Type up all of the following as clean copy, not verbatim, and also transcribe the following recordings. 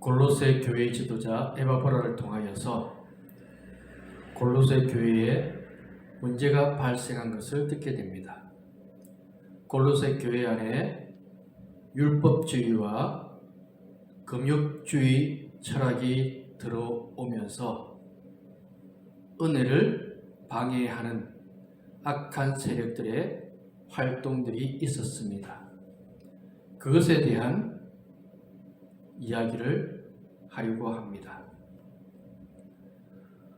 골로새 교회의 지도자 에바브라를 통하여서 골로새 교회에 문제가 발생한 것을 듣게 됩니다. 골로새 교회 안에 율법주의와 금욕주의 철학이 들어오면서 은혜를 방해하는 악한 세력들의 활동들이 있었습니다. 그것에 대한 이야기를 하려고 합니다.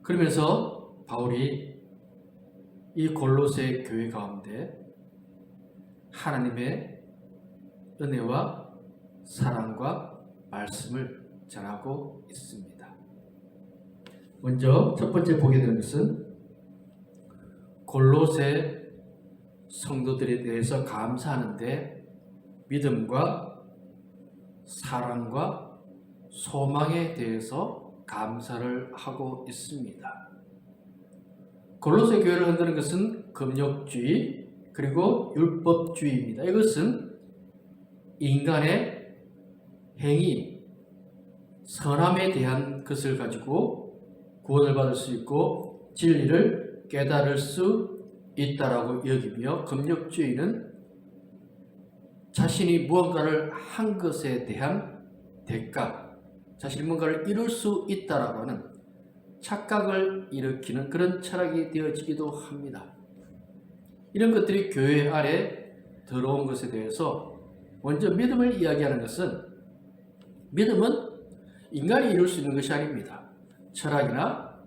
그러면서 바울이 이 골로새 교회 가운데 하나님의 은혜와 사랑과 말씀을 전하고 있습니다. 먼저 첫 번째 보게 되는 것은 골로새 성도들에 대해서 감사하는데 믿음과 사랑과 소망에 대해서 감사를 하고 있습니다. 골로새 교회를 흔드는 것은 금욕주의 그리고 율법주의입니다. 이것은 인간의 행위, 선함에 대한 것을 가지고 구원을 받을 수 있고 진리를 깨달을 수 있다라고 여기며, 금욕주의는 자신이 무언가를 한 것에 대한 대가, 자신이 뭔가를 이룰 수 있다라고 하는 착각을 일으키는 그런 철학이 되어지기도 합니다. 이런 것들이 교회 안에 들어온 것에 대해서 먼저 믿음을 이야기하는 것은, 믿음은 인간이 이룰 수 있는 것이 아닙니다. 철학이나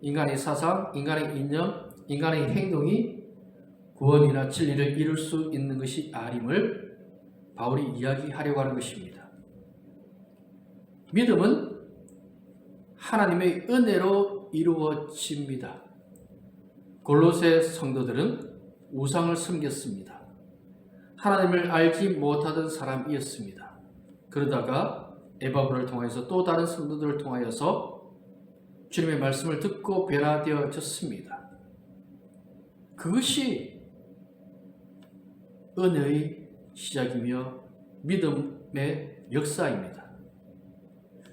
인간의 사상, 인간의 이념, 인간의 행동이 구원이나 진리를 이룰 수 있는 것이 아님을 바울이 이야기하려고 하는 것입니다. 믿음은 하나님의 은혜로 이루어집니다. 골로새 성도들은 우상을 섬겼습니다. 하나님을 알지 못하던 사람이었습니다. 그러다가 에바브라를 통하여서 또 다른 성도들을 통하여서 주님의 말씀을 듣고 변화되어졌습니다. 그것이 은혜의 시작이며 믿음의 역사입니다.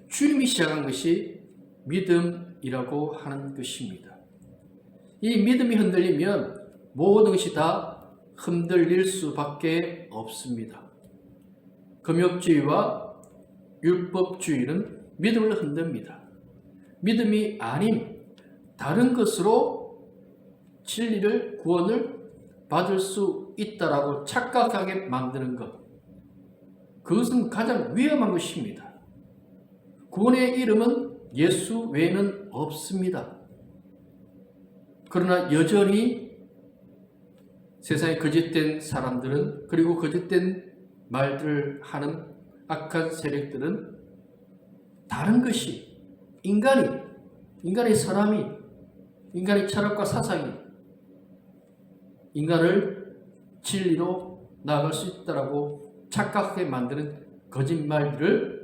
주님이 시작한 것이 믿음이라고 하는 것입니다. 이 믿음이 흔들리면 모든 것이 다 흔들릴 수밖에 없습니다. 금욕주의와 율법주의는 믿음을 흔듭니다. 믿음이 아닌 다른 것으로 진리를, 구원을 받을 수 있다라고 착각하게 만드는 것, 그것은 가장 위험한 것입니다. 구원의 이름은 예수 외에는 없습니다. 그러나 여전히 세상에 거짓된 사람들은, 그리고 거짓된 말들을 하는 악한 세력들은 다른 것이, 인간의 사람이, 인간의 철학과 사상이 인간을 진리로 나아갈 수 있다라고 착각하게 만드는 거짓말들을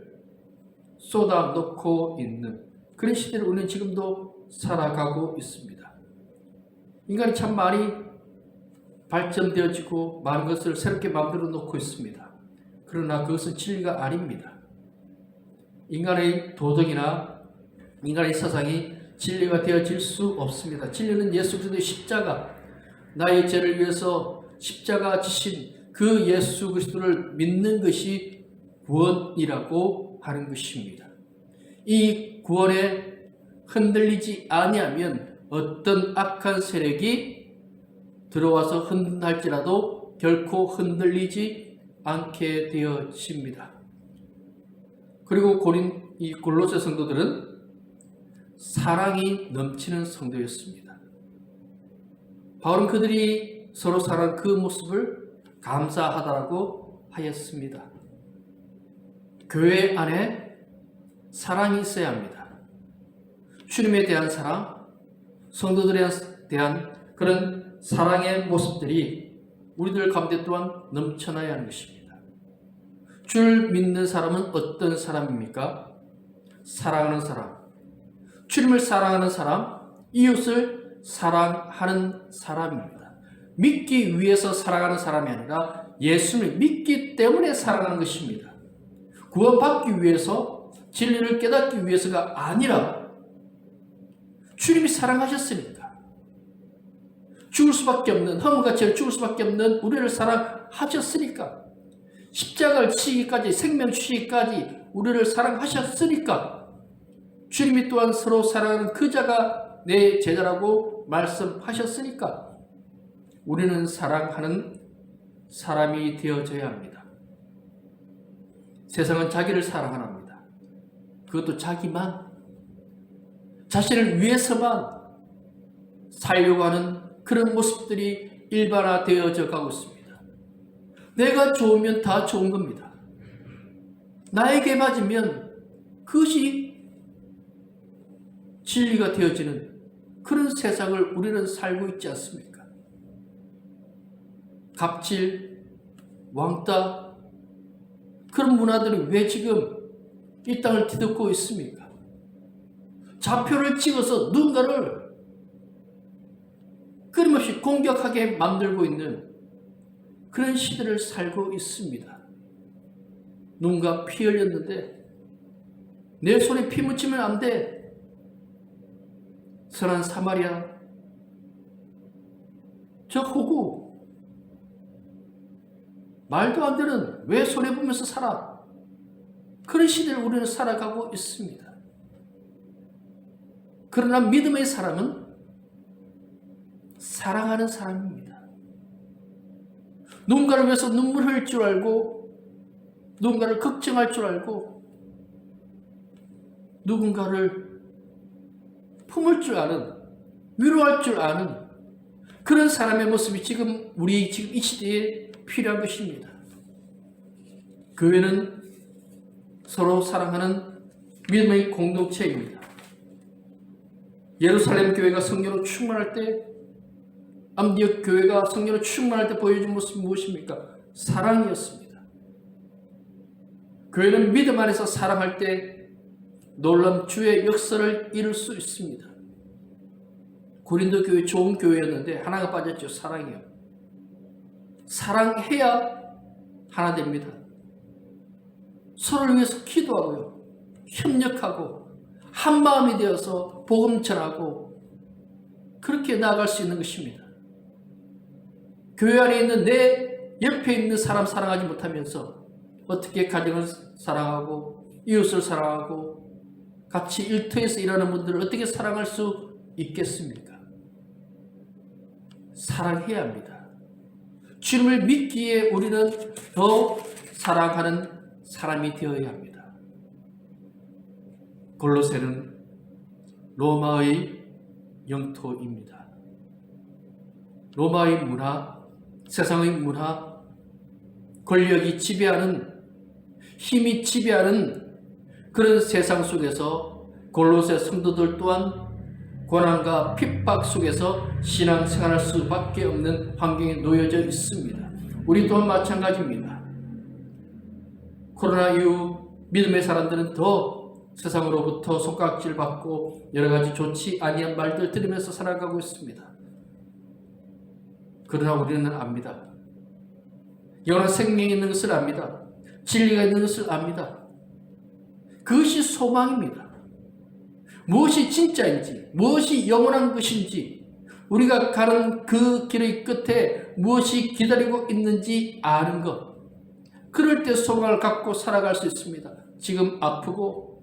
쏟아놓고 있는 그런 시대를 우리는 지금도 살아가고 있습니다. 인간이 참 많이 발전되어지고 많은 것을 새롭게 만들어 놓고 있습니다. 그러나 그것은 진리가 아닙니다. 인간의 도덕이나 인간의 사상이 진리가 되어질 수 없습니다. 진리는 예수 그리스도의 십자가, 나의 죄를 위해서 십자가 지신 그 예수 그리스도를 믿는 것이 구원이라고 하는 것입니다. 이 구원에 흔들리지 아니하면 어떤 악한 세력이 들어와서 흔들할지라도 결코 흔들리지 않게 되어집니다. 그리고 이 골로새 성도들은 사랑이 넘치는 성도였습니다. 바울은 그들이 서로 사랑하는 그 모습을 감사하다라고 하였습니다. 교회 안에 사랑이 있어야 합니다. 주님에 대한 사랑, 성도들에 대한 그런 사랑의 모습들이 우리들 가운데 또한 넘쳐나야 하는 것입니다. 주를 믿는 사람은 어떤 사람입니까? 사랑하는 사람, 주님을 사랑하는 사람, 이웃을 사랑하는 사람입니다. 믿기 위해서 사랑하는 사람이 아니라 예수를 믿기 때문에 사랑하는 것입니다. 구원받기 위해서 진리를 깨닫기 위해서가 아니라 주님이 사랑하셨으니까, 죽을 수밖에 없는, 허물과 죄를 죽을 수밖에 없는 우리를 사랑하셨으니까, 십자가를 치기까지, 생명 주시기까지 우리를 사랑하셨으니까, 주님이 또한 서로 사랑하는 그 자가 내 제자라고 말씀하셨으니까 우리는 사랑하는 사람이 되어져야 합니다. 세상은 자기를 사랑합니다. 그것도 자기만, 자신을 위해서만 살려고 하는 그런 모습들이 일반화되어져 가고 있습니다. 내가 좋으면 다 좋은 겁니다. 나에게 맞으면 그것이 진리가 되어지는 그런 세상을 우리는 살고 있지 않습니까? 갑질, 왕따, 그런 문화들이 왜 지금 이 땅을 뒤덮고 있습니까? 좌표를 찍어서 누군가를 끊임없이 공격하게 만들고 있는 그런 시대를 살고 있습니다. 누군가 피 흘렸는데 내 손에 피 묻히면 안 돼. 선한 사마리아, 저 호구, 말도 안 되는, 왜 손해보면서 살아? 그런 시대를 우리는 살아가고 있습니다. 그러나 믿음의 사람은 사랑하는 사람입니다. 누군가를 위해서 눈물 흘릴 줄 알고, 누군가를 걱정할 줄 알고, 누군가를 품을 줄 아는, 위로할 줄 아는 그런 사람의 모습이 지금 이 시대에 필요한 것입니다. 교회는 서로 사랑하는 믿음의 공동체입니다. 예루살렘 교회가 성령으로 충만할 때, 암디옥 교회가 성령으로 충만할 때 보여준 모습이 무엇입니까? 사랑이었습니다. 교회는 믿음 안에서 사랑할 때 놀라운 주의 역사를 이룰 수 있습니다. 고린도 교회 좋은 교회였는데 하나가 빠졌죠. 사랑이요. 사랑해야 하나 됩니다. 서로를 위해서 기도하고요, 협력하고 한 마음이 되어서 복음 전하고 그렇게 나아갈 수 있는 것입니다. 교회 안에 있는 내 옆에 있는 사람 사랑하지 못하면서 어떻게 가정을 사랑하고 이웃을 사랑하고 같이 일터에서 일하는 분들을 어떻게 사랑할 수 있겠습니까? 사랑해야 합니다. 주님을 믿기에 우리는 더 사랑하는 사람이 되어야 합니다. 골로새는 로마의 영토입니다. 로마의 문화, 세상의 문화, 권력이 지배하는, 힘이 지배하는 그런 세상 속에서 골로새 성도들 또한 고난과 핍박 속에서 신앙생활할 수밖에 없는 환경에 놓여져 있습니다. 우리 또한 마찬가지입니다. 코로나 이후 믿음의 사람들은 더 세상으로부터 손깍질 받고 여러 가지 좋지 아니한 말들 들으면서 살아가고 있습니다. 그러나 우리는 압니다. 영원한 생명이 있는 것을 압니다. 진리가 있는 것을 압니다. 그것이 소망입니다. 무엇이 진짜인지, 무엇이 영원한 것인지, 우리가 가는 그 길의 끝에 무엇이 기다리고 있는지 아는 것, 그럴 때 소망을 갖고 살아갈 수 있습니다. 지금 아프고,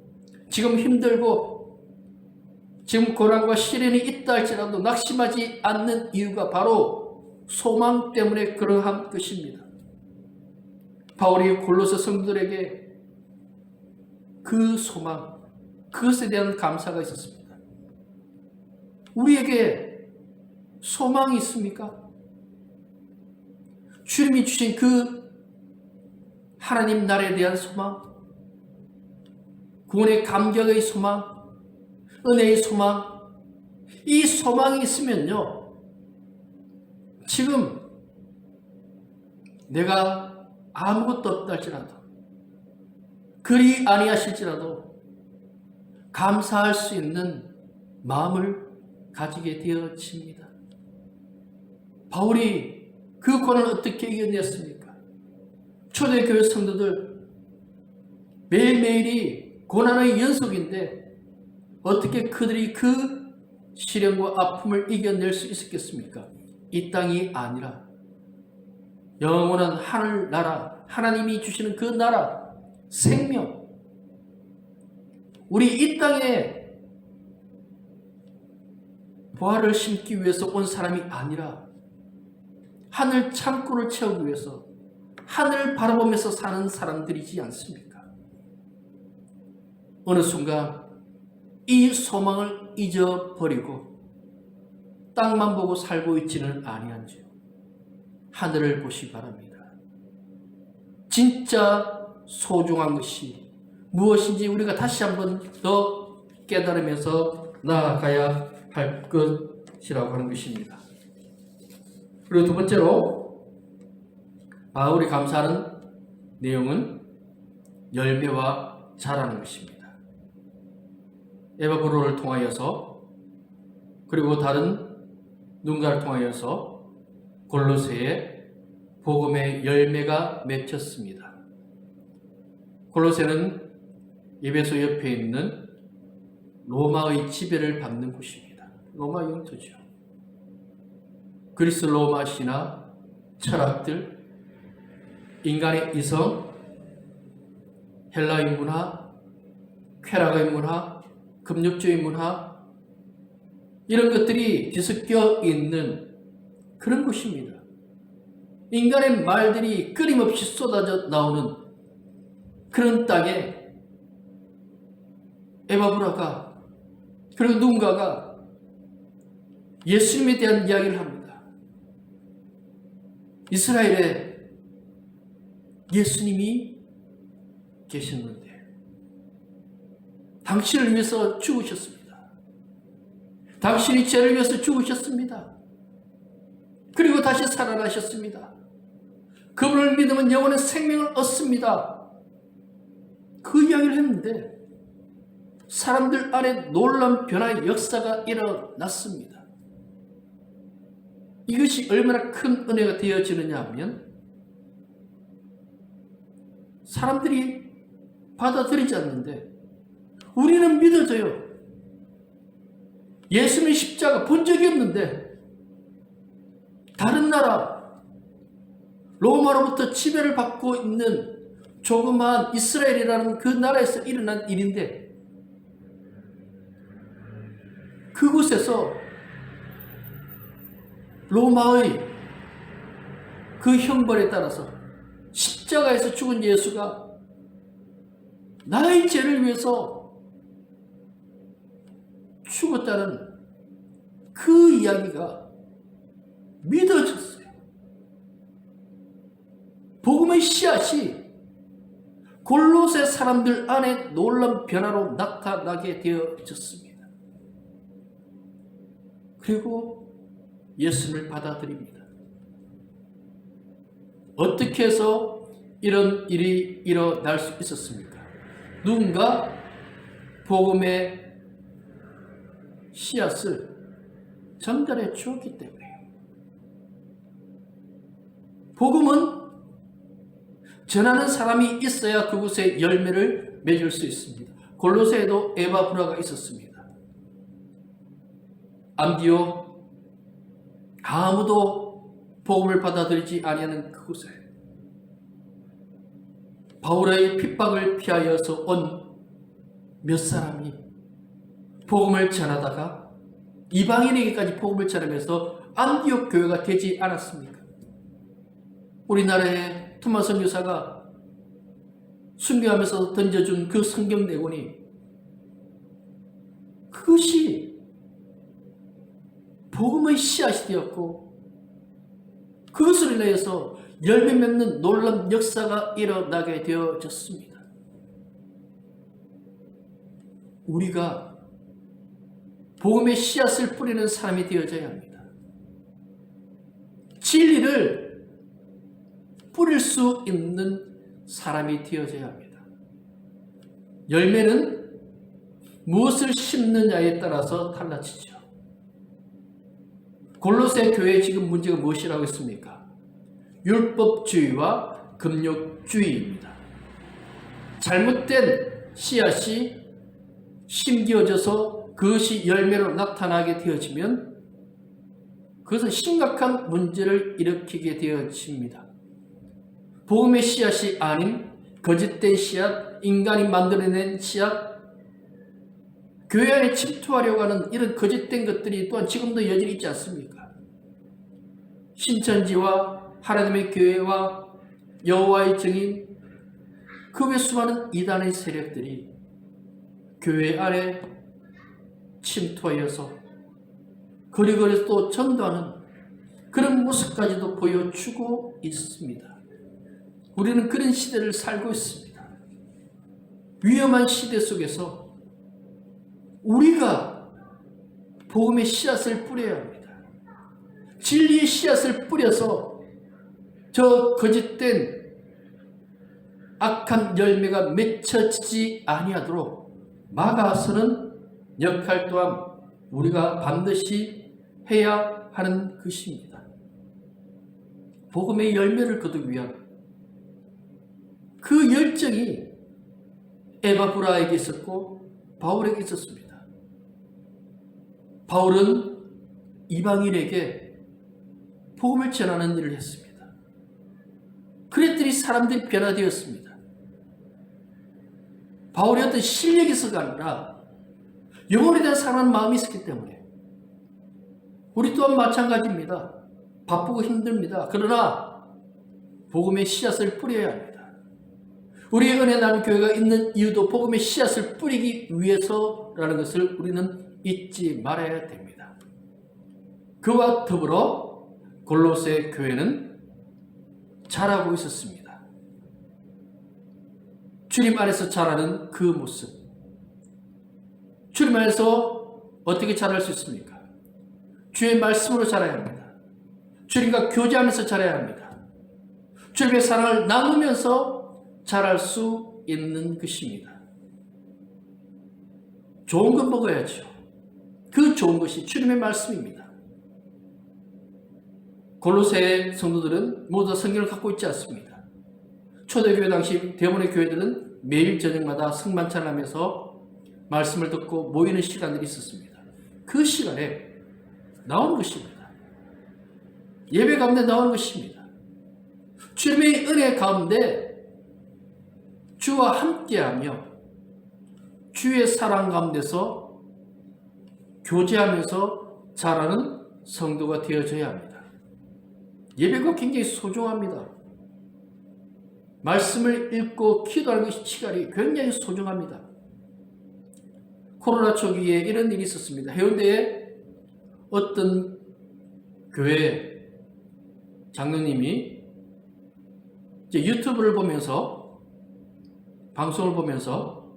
지금 힘들고, 지금 고난과 시련이 있다 할지라도 낙심하지 않는 이유가 바로 소망 때문에 그러한 것입니다. 바울이 골로새 성도들에게 그 소망, 그것에 대한 감사가 있었습니다. 우리에게 소망이 있습니까? 주님이 주신 그 하나님 나라에 대한 소망, 구원의 감격의 소망, 은혜의 소망, 이 소망이 있으면요, 지금 내가 아무것도 없다 할지라도, 그리 아니하실지라도 감사할 수 있는 마음을 가지게 되어집니다. 바울이 그 고난을 어떻게 이겨냈습니까? 초대교회 성도들 매일매일이 고난의 연속인데 어떻게 그들이 그 시련과 아픔을 이겨낼 수 있었겠습니까? 이 땅이 아니라 영원한 하늘나라, 하나님이 주시는 그 나라, 생명, 우리 이 땅에 부활을 심기 위해서 온 사람이 아니라 하늘 창고를 채우기 위해서 하늘을 바라보면서 사는 사람들이지 않습니까? 어느 순간 이 소망을 잊어버리고 땅만 보고 살고 있지는 아니한지요. 하늘을 보시 바랍니다. 진짜 소중한 것이 무엇인지 우리가 다시 한번 더 깨달으면서 나아가야 할 것이라고 하는 것입니다. 그리고 두 번째로 바울이 감사하는 내용은 열매와 자라는 것입니다. 에바브로를 통하여서 그리고 다른 누군가를 통하여서 골로새에 복음의 열매가 맺혔습니다. 골로새는 에베소 옆에 있는 로마의 지배를 받는 곳입니다. 로마 영토죠. 그리스 로마 신화, 철학들, 인간의 이성, 헬라의 문화, 쾌락의 문화, 금욕주의 문화, 이런 것들이 뒤섞여 있는 그런 곳입니다. 인간의 말들이 끊임없이 쏟아져 나오는 그런 땅에 에바브라가 그리고 누군가가 예수님에 대한 이야기를 합니다. 이스라엘에 예수님이 계셨는데 당신을 위해서 죽으셨습니다. 당신이 죄를 위해서 죽으셨습니다. 그리고 다시 살아나셨습니다. 그분을 믿으면 영원한 생명을 얻습니다. 그 이야기를 했는데 사람들 안에 놀라운 변화의 역사가 일어났습니다. 이것이 얼마나 큰 은혜가 되어지느냐 하면 사람들이 받아들이지 않는데 우리는 믿어져요. 예수님의 십자가 본 적이 없는데 다른 나라 로마로부터 지배를 받고 있는 조그마한 이스라엘이라는 그 나라에서 일어난 일인데 그곳에서 로마의 그 형벌에 따라서 십자가에서 죽은 예수가 나의 죄를 위해서 죽었다는 그 이야기가 믿어졌어요. 복음의 씨앗이 골로새 사람들 안에 놀라운 변화로 나타나게 되어졌습니다. 그리고 예수님을 받아들입니다. 어떻게 해서 이런 일이 일어날 수 있었습니까? 누군가 복음의 씨앗을 전달해 주었기 때문에요. 복음은 전하는 사람이 있어야 그곳에 열매를 맺을 수 있습니다. 골로새에도 에바브라가 있었습니다. 안디옥 아무도 복음을 받아들이지 아니하는 그곳에 바울의 핍박을 피하여서 온 몇 사람이 복음을 전하다가 이방인에게까지 복음을 전하면서 안디옥 교회가 되지 않았습니까? 우리나라의 투마 선교사가 순교하면서 던져준 그 성경 내용이 그것이 복음의 씨앗이 되었고 그것을 인하여서 열매 맺는 놀라운 역사가 일어나게 되어졌습니다. 우리가 복음의 씨앗을 뿌리는 사람이 되어져야 합니다. 진리를 뿌릴 수 있는 사람이 되어져야 합니다. 열매는 무엇을 심느냐에 따라서 달라지죠. 골로새 교회의 지금 문제가 무엇이라고 했습니까? 율법주의와 금욕주의입니다. 잘못된 씨앗이 심겨져서 그것이 열매로 나타나게 되어지면 그것은 심각한 문제를 일으키게 되어집니다. 복음의 씨앗이 아닌 거짓된 씨앗, 인간이 만들어낸 씨앗, 교회 안에 침투하려고 하는 이런 거짓된 것들이 또한 지금도 여전히 있지 않습니까? 신천지와 하나님의 교회와 여호와의 증인, 그 외 수많은 이단의 세력들이 교회 안에 침투하여서 거리거리에서 또 전도하는 그런 모습까지도 보여주고 있습니다. 우리는 그런 시대를 살고 있습니다. 위험한 시대 속에서 우리가 복음의 씨앗을 뿌려야 합니다. 진리의 씨앗을 뿌려서 저 거짓된 악한 열매가 맺혀지지 아니하도록 막아서는 역할 또한 우리가 반드시 해야 하는 것입니다. 복음의 열매를 거두기 위한 그 열정이 에바브라에게 있었고 바울에게 있었습니다. 바울은 이방인에게 복음을 전하는 일을 했습니다. 그랬더니 사람들이 변화되었습니다. 바울의 어떤 실력이 있어가 아니라 영혼에 대한 사랑하는 마음이 있었기 때문에 우리 또한 마찬가지입니다. 바쁘고 힘듭니다. 그러나 복음의 씨앗을 뿌려야 합니다. 우리의 은혜 나는 교회가 있는 이유도 복음의 씨앗을 뿌리기 위해서라는 것을 우리는 잊지 말아야 됩니다. 그와 더불어 골로새 교회는 자라고 있었습니다. 주님 안에서 자라는 그 모습. 주님 안에서 어떻게 자랄 수 있습니까? 주의 말씀으로 자라야 합니다. 주님과 교제하면서 자라야 합니다. 주님의 사랑을 나누면서 자랄 수 있는 것입니다. 좋은 건 먹어야죠. 그 좋은 것이 주님의 말씀입니다. 골로새 성도들은 모두 성경을 갖고 있지 않습니다. 초대교회 당시 대부분의 교회들은 매일 저녁마다 성만찬하면서 말씀을 듣고 모이는 시간들이 있었습니다. 그 시간에 나오는 것입니다. 예배 가운데 나오는 것입니다. 주님의 은혜 가운데 주와 함께하며 주의 사랑 가운데서 교제하면서 자라는 성도가 되어져야 합니다. 예배가 굉장히 소중합니다. 말씀을 읽고 기도하는 것이 시간이 굉장히 소중합니다. 코로나 초기에 이런 일이 있었습니다. 해운대에 어떤 교회 장로님이 유튜브를 보면서 방송을 보면서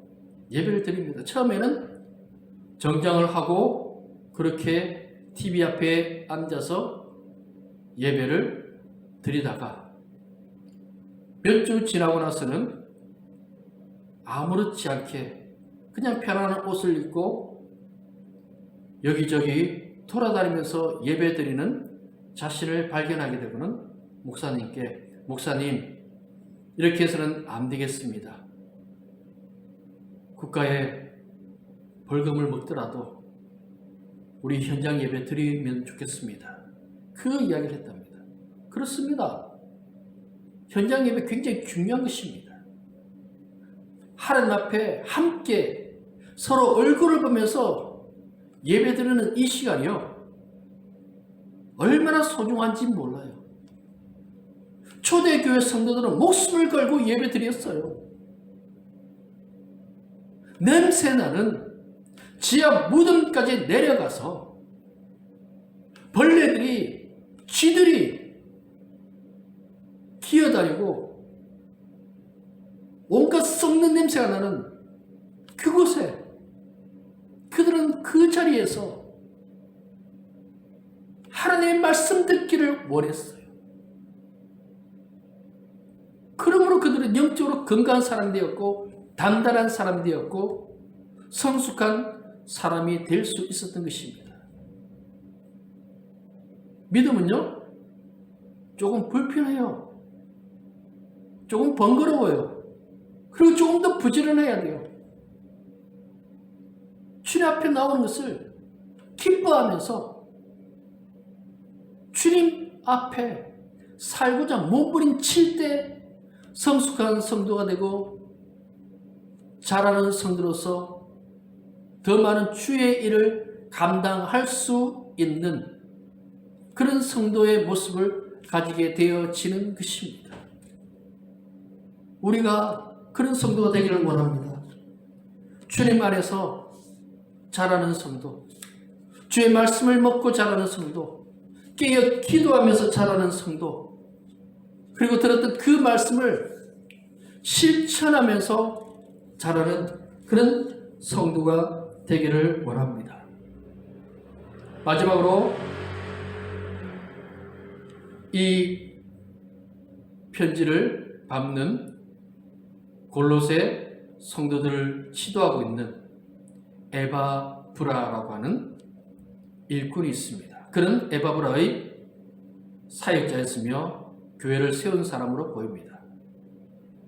예배를 드립니다. 처음에는 정장을 하고 그렇게 TV 앞에 앉아서 예배를 드리다가 몇 주 지나고 나서는 아무렇지 않게 그냥 편안한 옷을 입고 여기저기 돌아다니면서 예배 드리는 자신을 발견하게 되고는 목사님께, 목사님, 이렇게 해서는 안 되겠습니다. 국가에 벌금을 먹더라도 우리 현장 예배 드리면 좋겠습니다. 그 이야기를 했답니다. 그렇습니다. 현장 예배 굉장히 중요한 것입니다. 하나님 앞에 함께 서로 얼굴을 보면서 예배 드리는 이 시간이요, 얼마나 소중한지 몰라요. 초대교회 성도들은 목숨을 걸고 예배 드렸어요. 냄새나는 지하 무덤까지 내려가서 벌레들이, 쥐들이 기어다니고 온갖 썩는 냄새가 나는 그곳에 그들은 그 자리에서 하나님의 말씀 듣기를 원했어요. 그러므로 그들은 영적으로 건강한 사람이 되었고 단단한 사람이 되었고 성숙한 사람이 될 수 있었던 것입니다. 믿음은요, 조금 불편해요. 조금 번거로워요. 그리고 조금 더 부지런해야 돼요. 주님 앞에 나오는 것을 기뻐하면서 주님 앞에 살고자 몸부림칠 때 성숙한 성도가 되고 자라는 성도로서 더 많은 주의 일을 감당할 수 있는 그런 성도의 모습을 가지게 되어지는 것입니다. 우리가 그런 성도가 되기를 원합니다. 주님 안에서 자라는 성도, 주의 말씀을 먹고 자라는 성도, 깨어 기도하면서 자라는 성도, 그리고 들었던 그 말씀을 실천하면서 자라는 그런 성도가 되기를 원합니다. 마지막으로 이 편지를 밟는 골로새 성도들을 지도하고 있는 에바브라라고 하는 일꾼이 있습니다. 그는 에바브라의 사역자였으며 교회를 세운 사람으로 보입니다.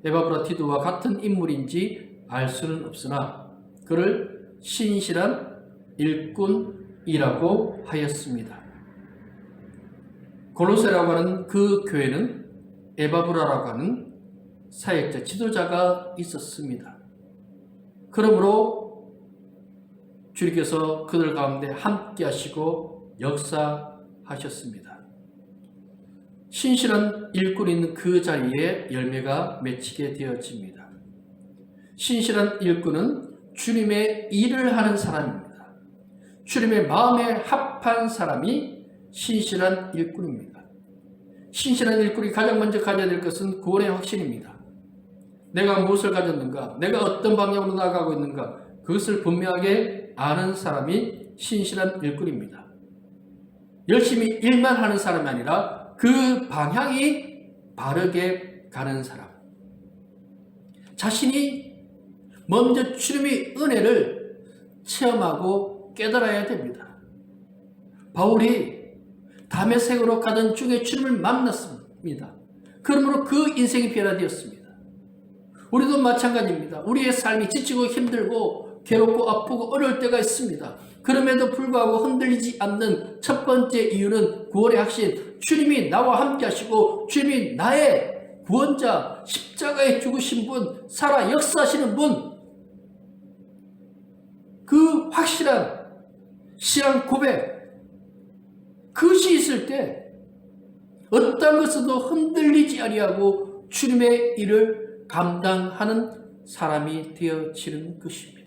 에바브라 디도와 같은 인물인지 알 수는 없으나 그를 신실한 일꾼이라고 하였습니다. 골로새라고 하는 그 교회는 에바브라라고 하는 사역자, 지도자가 있었습니다. 그러므로 주님께서 그들 가운데 함께 하시고 역사하셨습니다. 신실한 일꾼이 있는 그 자리에 열매가 맺히게 되어집니다. 신실한 일꾼은 주님의 일을 하는 사람입니다. 주님의 마음에 합한 사람이 신실한 일꾼입니다. 신실한 일꾼이 가장 먼저 가져야 될 것은 구원의 확신입니다. 내가 무엇을 가졌는가? 내가 어떤 방향으로 나아가고 있는가? 그것을 분명하게 아는 사람이 신실한 일꾼입니다. 열심히 일만 하는 사람이 아니라 그 방향이 바르게 가는 사람. 자신이 먼저 주님의 은혜를 체험하고 깨달아야 됩니다. 바울이 다메섹으로 가던 중에 주님을 만났습니다. 그러므로 그 인생이 변화되었습니다. 우리도 마찬가지입니다. 우리의 삶이 지치고 힘들고 괴롭고 아프고 어려울 때가 있습니다. 그럼에도 불구하고 흔들리지 않는 첫 번째 이유는 구원의 확신. 주님이 나와 함께 하시고 주님이 나의 구원자, 십자가에 죽으신 분, 살아 역사하시는 분, 그 확실한 신앙 고백, 그것이 있을 때 어떤 것에도 흔들리지 아니하고 주님의 일을 감당하는 사람이 되어지는 것입니다.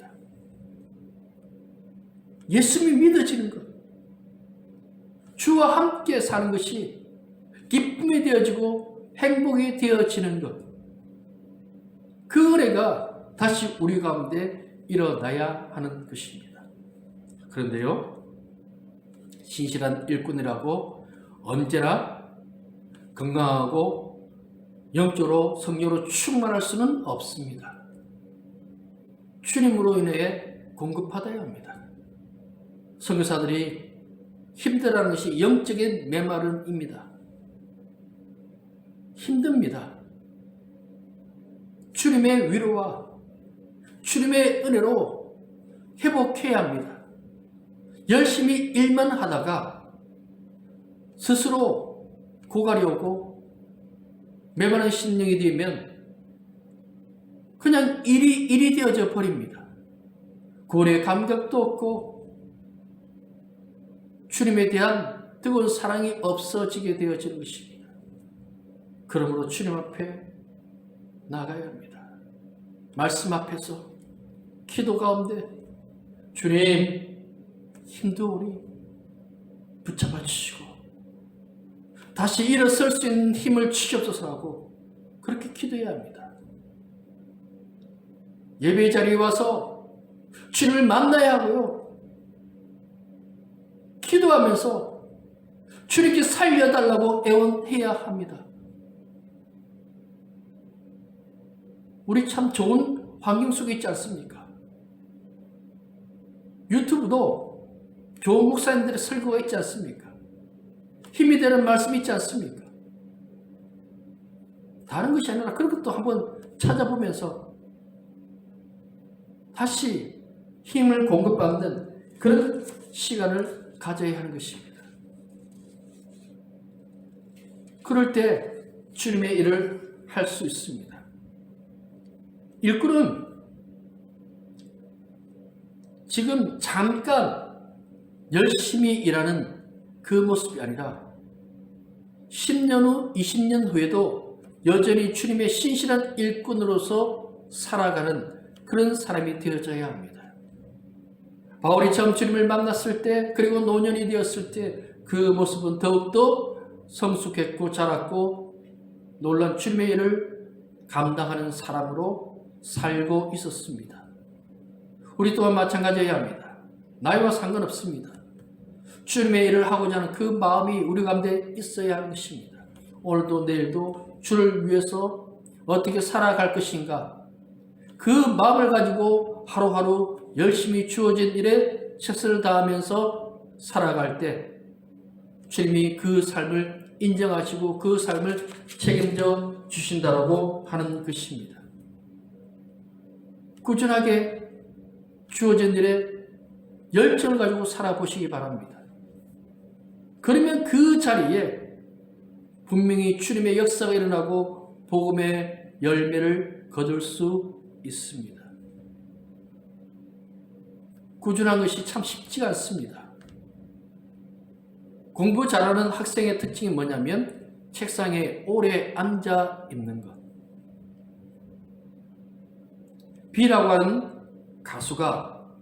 예수님이 믿어지는 것, 주와 함께 사는 것이 기쁨이 되어지고 행복이 되어지는 것, 그 은혜가 다시 우리 가운데 일어나야 하는 것입니다. 그런데요, 신실한 일꾼이라고 언제나 건강하고 영적으로 성령으로 충만할 수는 없습니다. 주님으로 인해 공급받아야 합니다. 선교사들이 힘들어하는 것이 영적인 메마름입니다. 힘듭니다. 주님의 위로와 주님의 은혜로 회복해야 합니다. 열심히 일만 하다가 스스로 고갈이 오고 메마른 심령이 되면 그냥 일이 되어져 버립니다. 구원의 감격도 없고 주님에 대한 뜨거운 사랑이 없어지게 되어지는 것입니다. 그러므로 주님 앞에 나가야 합니다. 말씀 앞에서 기도 가운데 주님 힘도 우리 붙잡아 주시고 다시 일어설 수 있는 힘을 주시옵소서 하고 그렇게 기도해야 합니다. 예배 자리에 와서 주님을 만나야 하고요. 기도하면서 주님께 살려달라고 애원해야 합니다. 우리 참 좋은 환경 속에 있지 않습니까? 유튜브도 좋은 목사님들의 설교가 있지 않습니까? 힘이 되는 말씀이 있지 않습니까? 다른 것이 아니라 그런 것도 한번 찾아보면서 다시 힘을 공급받는 그런 시간을 가져야 하는 것입니다. 그럴 때 주님의 일을 할 수 있습니다. 일꾼은 지금 잠깐 열심히 일하는 그 모습이 아니라 10년 후, 20년 후에도 여전히 주님의 신실한 일꾼으로서 살아가는 그런 사람이 되어져야 합니다. 바울이 처음 주님을 만났을 때, 그리고 노년이 되었을 때 그 모습은 더욱더 성숙했고 자랐고 놀란 주님의 일을 감당하는 사람으로 살고 있었습니다. 우리 또한 마찬가지여야 합니다. 나이와 상관없습니다. 주님의 일을 하고자 하는 그 마음이 우리 가운데 있어야 하는 것입니다. 오늘도 내일도 주를 위해서 어떻게 살아갈 것인가, 그 마음을 가지고 하루하루 열심히 주어진 일에 최선을 다하면서 살아갈 때 주님이 그 삶을 인정하시고 그 삶을 책임져 주신다라고 하는 것입니다. 꾸준하게 주어진 일에 열정을 가지고 살아보시기 바랍니다. 그러면 그 자리에 분명히 주님의 역사가 일어나고 복음의 열매를 거둘 수 있습니다. 꾸준한 것이 참 쉽지가 않습니다. 공부 잘하는 학생의 특징이 뭐냐면 책상에 오래 앉아 있는 것. 비라고 하는 가수가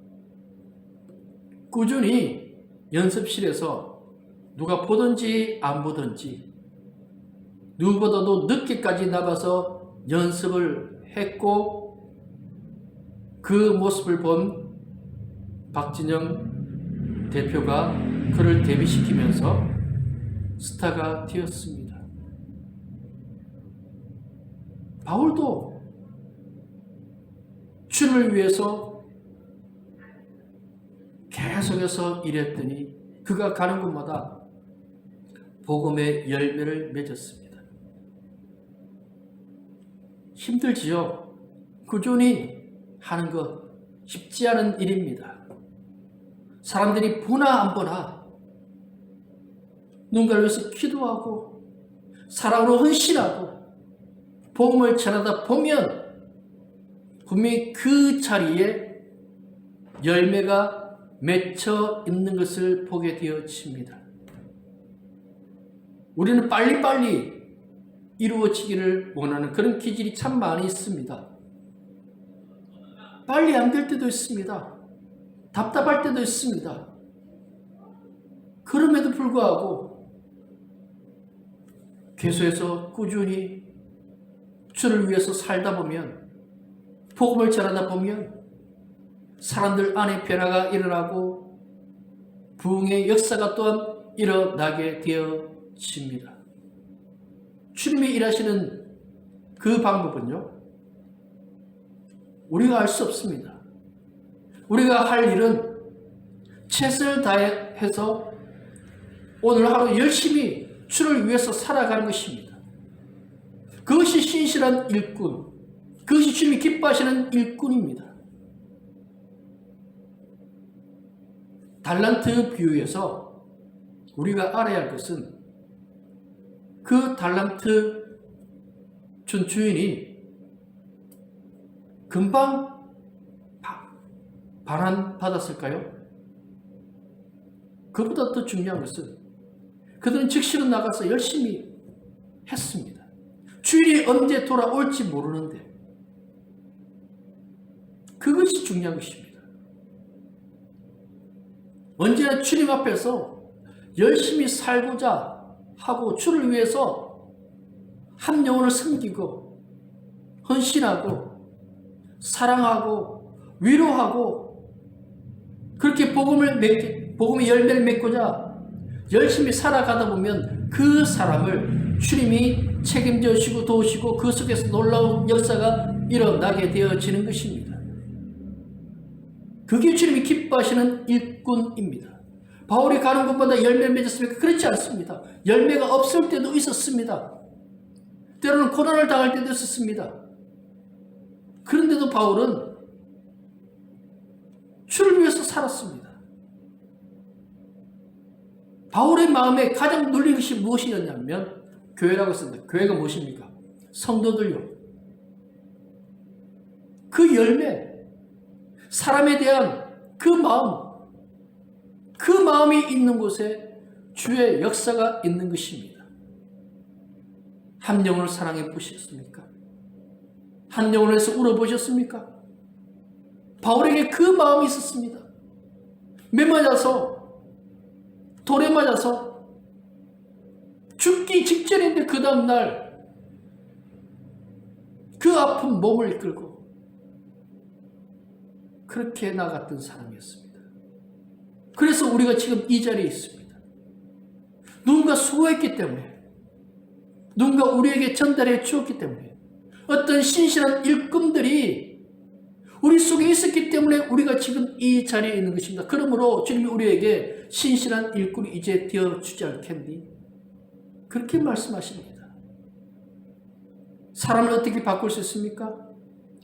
꾸준히 연습실에서 누가 보든지 안 보든지 누구보다도 늦게까지 나가서 연습을 했고, 그 모습을 본 박진영 대표가 그를 데뷔시키면서 스타가 되었습니다. 바울도 주를 위해서 계속해서 일했더니 그가 가는 곳마다 복음의 열매를 맺었습니다. 힘들지요. 꾸준히 하는 것 쉽지 않은 일입니다. 사람들이 보나 안 보나 누군가를 위해서 기도하고 사랑으로 헌신하고 복음을 전하다 보면 분명히 그 자리에 열매가 맺혀 있는 것을 보게 되어집니다. 우리는 빨리빨리 이루어지기를 원하는 그런 기질이 참 많이 있습니다. 빨리 안 될 때도 있습니다. 답답할 때도 있습니다. 그럼에도 불구하고 계속해서 꾸준히 주를 위해서 살다 보면, 복음을 전하다 보면 사람들 안에 변화가 일어나고 부흥의 역사가 또한 일어나게 되어집니다. 주님이 일하시는 그 방법은요, 우리가 알 수 없습니다. 우리가 할 일은 최선을 다해서 오늘 하루 열심히 주를 위해서 살아가는 것입니다. 그것이 신실한 일꾼, 그것이 주님이 기뻐하시는 일꾼입니다. 달란트 비유에서 우리가 알아야 할 것은 그 달란트 준 주인이 금방 반환받았을까요? 그보다 더 중요한 것은 그들은 즉시로 나가서 열심히 했습니다. 주인이 언제 돌아올지 모르는데 그것이 중요한 것입니다. 언제나 주님 앞에서 열심히 살고자 하고 주를 위해서 한 영혼을 섬기고 헌신하고 사랑하고 위로하고 그렇게 복음의 열매를 맺고자 열심히 살아가다 보면 그 사람을 주님이 책임져 주시고 도우시고 그 속에서 놀라운 역사가 일어나게 되어지는 것입니다. 그게 주님이 기뻐하시는 일꾼입니다. 바울이 가는 곳마다 열매를 맺었습니까? 그렇지 않습니다. 열매가 없을 때도 있었습니다. 때로는 고난을 당할 때도 있었습니다. 그런데도 바울은 살았습니다. 바울의 마음에 가장 눌린 것이 무엇이었냐면 교회라고 했습니다. 교회가 무엇입니까? 성도들요. 그 열매, 사람에 대한 그 마음이 있는 곳에 주의 역사가 있는 것입니다. 한 영혼을 사랑해 보셨습니까? 한 영혼을 위해서 울어보셨습니까? 바울에게 그 마음이 있었습니다. 매 맞아서, 돌에 맞아서 죽기 직전인데 그 다음날 그 아픈 몸을 이끌고 그렇게 나갔던 사람이었습니다. 그래서 우리가 지금 이 자리에 있습니다. 누군가 수고했기 때문에, 누군가 우리에게 전달해 주었기 때문에, 어떤 신실한 일꾼들이 우리 속에 있었기 때문에 우리가 지금 이 자리에 있는 것입니다. 그러므로 주님이 우리에게 신실한 일꾼이 이제 되어주지 않겠니? 그렇게 말씀하십니다. 사람을 어떻게 바꿀 수 있습니까?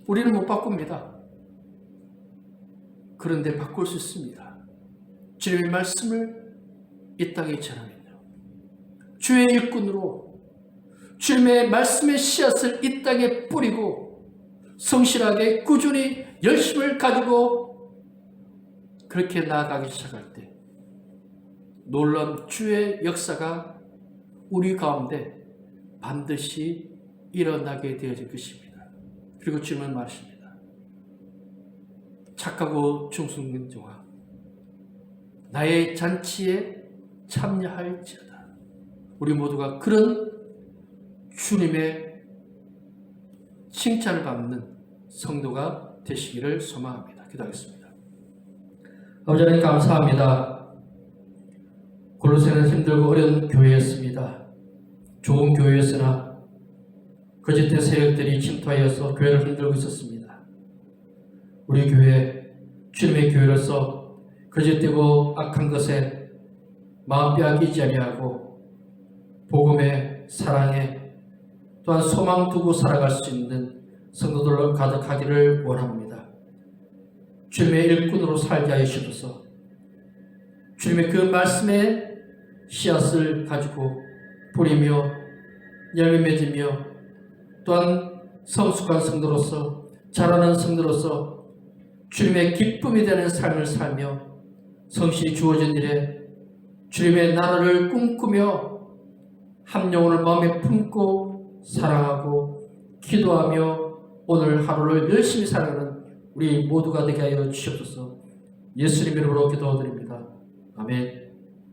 우리는 못 바꿉니다. 그런데 바꿀 수 있습니다. 주님의 말씀을 이 땅에 전하면요. 주의 일꾼으로 주님의 말씀의 씨앗을 이 땅에 뿌리고 성실하게 꾸준히 열심을 가지고 그렇게 나아가기 시작할 때 놀라운 주의 역사가 우리 가운데 반드시 일어나게 되어질 것입니다. 그리고 주님은 말씀입니다. 착하고 충성된 종아, 나의 잔치에 참여할지어다. 우리 모두가 그런 주님의 칭찬을 받는 성도가 되시기를 소망합니다. 기도하겠습니다. 아버지 하나님 감사합니다. 골로새는 힘들고 어려운 교회였습니다. 좋은 교회였으나 거짓된 세력들이 침투하여서 교회를 흔들고 있었습니다. 우리 교회, 주님의 교회로서 거짓되고 악한 것에 마음 빼앗기지 아니하고 복음의 사랑에 또한 소망 두고 살아갈 수 있는 성도들로 가득하기를 원합니다. 주님의 일꾼으로 살게 하여 주셔서 주님의 그 말씀의 씨앗을 가지고 뿌리며 열매 맺으며 또한 성숙한 성도로서 자라는 성도로서 주님의 기쁨이 되는 삶을 살며 성실히 주어진 일에 주님의 나라를 꿈꾸며 한 영혼을 마음에 품고 사랑하고 기도하며 오늘 하루를 열심히 살아가는 우리 모두가 되게 하여 주시옵소서. 예수님 이름으로 기도드립니다. 아멘.